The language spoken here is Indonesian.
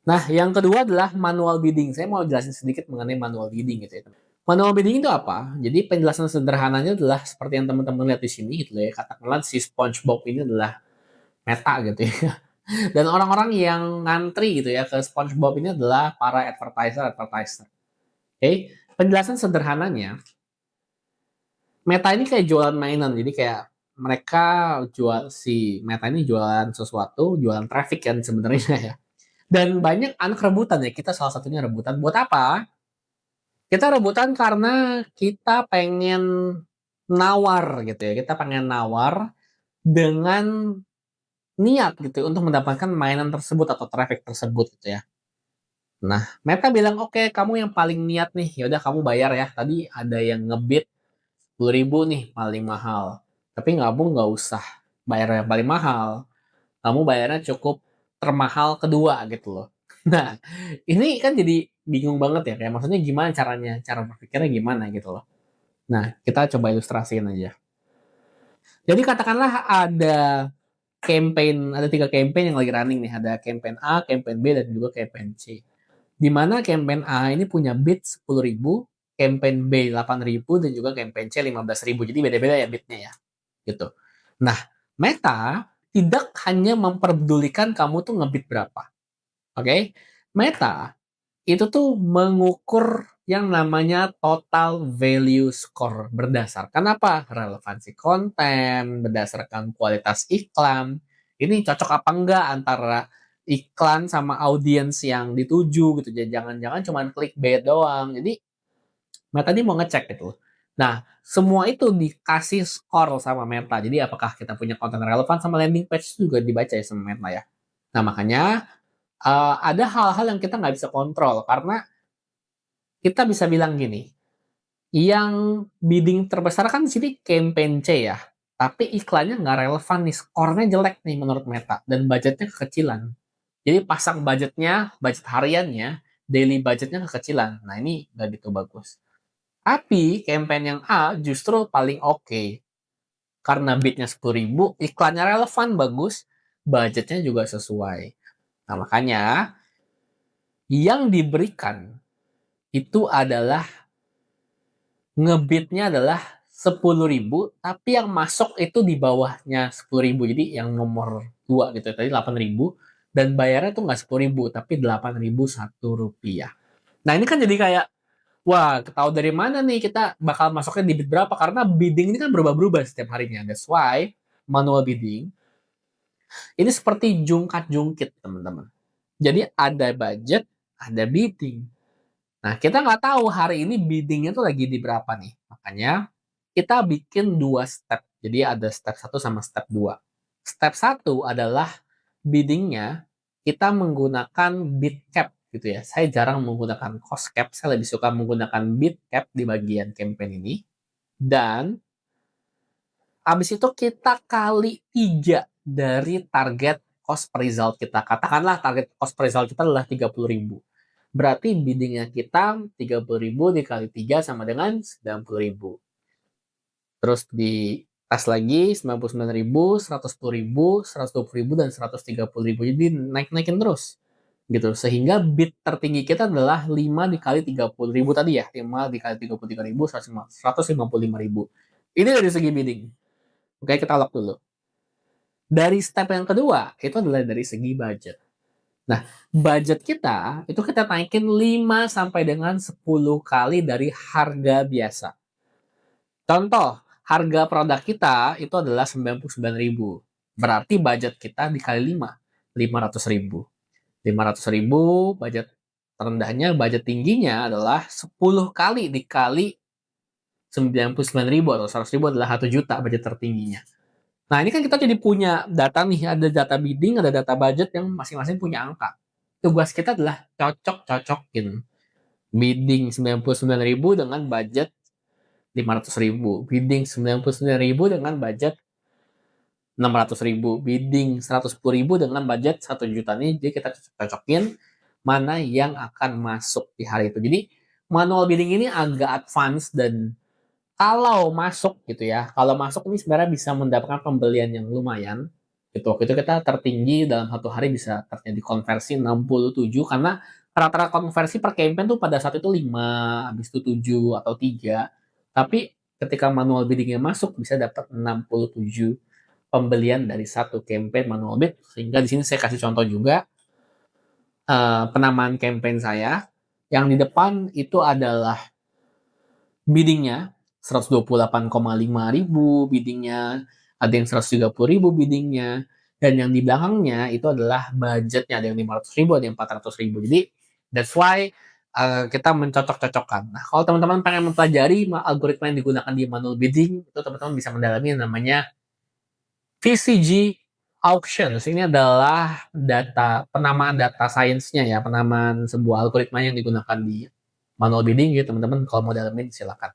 Nah, yang kedua adalah manual bidding. Saya mau jelasin sedikit mengenai manual bidding gitu ya. Manual bidding itu apa? Jadi penjelasan sederhananya adalah seperti yang teman-teman lihat di sini gitu ya. Katakanlah si SpongeBob ini adalah Meta gitu ya. Dan orang-orang yang ngantri gitu ya ke SpongeBob ini adalah para advertiser. Oke, penjelasan sederhananya, Meta ini kayak jualan mainan. Jadi kayak mereka jual si Meta ini jualan sesuatu, jualan traffic kan sebenarnya ya. Dan banyak anak rebutan ya. Kita salah satunya rebutan. Buat apa? Kita rebutan karena kita pengen nawar gitu ya. Kita pengen nawar dengan niat gitu ya, untuk mendapatkan mainan tersebut atau traffic tersebut gitu ya. Nah, Meta bilang, oke, kamu yang paling niat nih, yaudah kamu bayar ya. Tadi ada yang ngebid 10.000 nih, paling mahal. Tapi nggak usah bayar yang paling mahal. Kamu bayarnya cukup termahal kedua gitu loh. Nah, ini kan jadi bingung banget ya. Kayak maksudnya gimana caranya, cara berpikirnya gimana gitu loh. Nah, kita coba ilustrasiin aja. Jadi katakanlah ada 3 campaign yang lagi running nih. Ada campaign A, campaign B, dan juga campaign C. Di mana campaign A ini punya bid 10.000, campaign B 8.000, dan juga campaign C 15.000. Jadi beda-beda ya bidnya ya. Gitu. Nah, Meta tidak hanya memperdulikan kamu tuh ngebid berapa. Oke? Meta itu tuh mengukur yang namanya total value score berdasarkan apa? Relevansi konten, berdasarkan kualitas iklan. Ini cocok apa enggak antara iklan sama audiens yang dituju gitu. Jadi jangan-jangan cuma clickbait doang. Jadi Meta ini mau ngecek gitu. Nah, semua itu dikasih skor sama Meta. Jadi apakah kita punya konten relevan sama landing page juga dibaca ya sama Meta ya. Nah, makanya ada hal-hal yang kita nggak bisa kontrol karena kita bisa bilang gini, yang bidding terbesar kan di sini campaign C ya, tapi iklannya nggak relevan nih, skornya jelek nih menurut Meta, dan budgetnya kekecilan. Jadi pasang budgetnya, budget hariannya, daily budgetnya kekecilan. Nah ini nggak gitu bagus. Tapi campaign yang A justru paling oke. Karena bidnya 10.000, iklannya relevan, bagus, budgetnya juga sesuai. Nah makanya yang diberikan itu adalah ngebitnya adalah 10.000, tapi yang masuk itu di bawahnya 10.000. Jadi yang nomor 2 gitu ya, tadi 8.000, dan bayarnya tuh nggak 10.000, tapi 8.001 rupiah. Nah ini kan jadi kayak, wah, tahu dari mana nih kita bakal masuknya di bid berapa? Karena bidding ini kan berubah-berubah setiap harinya. That's why manual bidding ini seperti jungkat-jungkit, teman-teman. Jadi ada budget, ada bidding. Nah, kita nggak tahu hari ini biddingnya tuh lagi di berapa nih. Makanya kita bikin 2 step. Jadi ada step 1 sama step 2. Step 1 adalah biddingnya kita menggunakan bid cap gitu ya. Saya jarang menggunakan cost cap, saya lebih suka menggunakan bid cap di bagian campaign ini. Dan habis itu kita kali 3 dari target cost per result kita. Katakanlah target cost per result kita adalah 30.000. Berarti biddingnya kita 30.000 dikali 3 sama dengan 90.000. Terus di tes lagi 99.000, 110.000, 120.000, dan 130.000. Jadi naik-naikin terus gitu. Sehingga bid tertinggi kita adalah 5 dikali 30.000 tadi ya. 5 dikali 33.000, 155.000. Ini dari segi bidding. Oke, kita lock dulu. Dari step yang kedua, itu adalah dari segi budget. Nah, budget kita itu kita naikin 5 sampai dengan 10 kali dari harga biasa. Contoh, harga produk kita itu adalah 99.000. Berarti budget kita dikali 5, 500.000. 500.000 budget terendahnya, budget tingginya adalah 10 kali dikali 99.000 atau 100.000 adalah 1 juta budget tertingginya. Nah, ini kan kita jadi punya data nih, ada data bidding, ada data budget yang masing-masing punya angka. Tugas kita adalah cocok-cocokin bidding 99.000 dengan budget 500.000, bidding 99.000 dengan budget 600.000, bidding 110.000 dengan budget 1 juta nih. Jadi kita cocok-cocokin mana yang akan masuk di hari itu. Jadi manual bidding ini agak advance, dan kalau masuk gitu ya, kalau masuk ini sebenarnya bisa mendapatkan pembelian yang lumayan. Gitu. Waktu itu kita tertinggi dalam 1 hari bisa terjadi konversi 67 karena rata-rata konversi per campaign tuh pada saat itu 5, habis itu 7 atau 3. Tapi ketika manual bidding-nya masuk bisa dapat 67 pembelian dari satu campaign manual bid. Sehingga di sini saya kasih contoh juga penamaan campaign saya. Yang di depan itu adalah biddingnya 128,5 ribu biddingnya, ada yang 130 ribu biddingnya, dan yang di belakangnya itu adalah budgetnya, ada yang 500 ribu, ada yang 400 ribu. Jadi that's why kita mencocok-cocokkan. Nah, kalau teman-teman pengen mempelajari algoritma yang digunakan di manual bidding, itu teman-teman bisa mendalami yang namanya VCG Auctions. Ini adalah penamaan data science-nya ya, penamaan sebuah algoritma yang digunakan di manual bidding gitu teman-teman. Kalau mau dalamin silakan.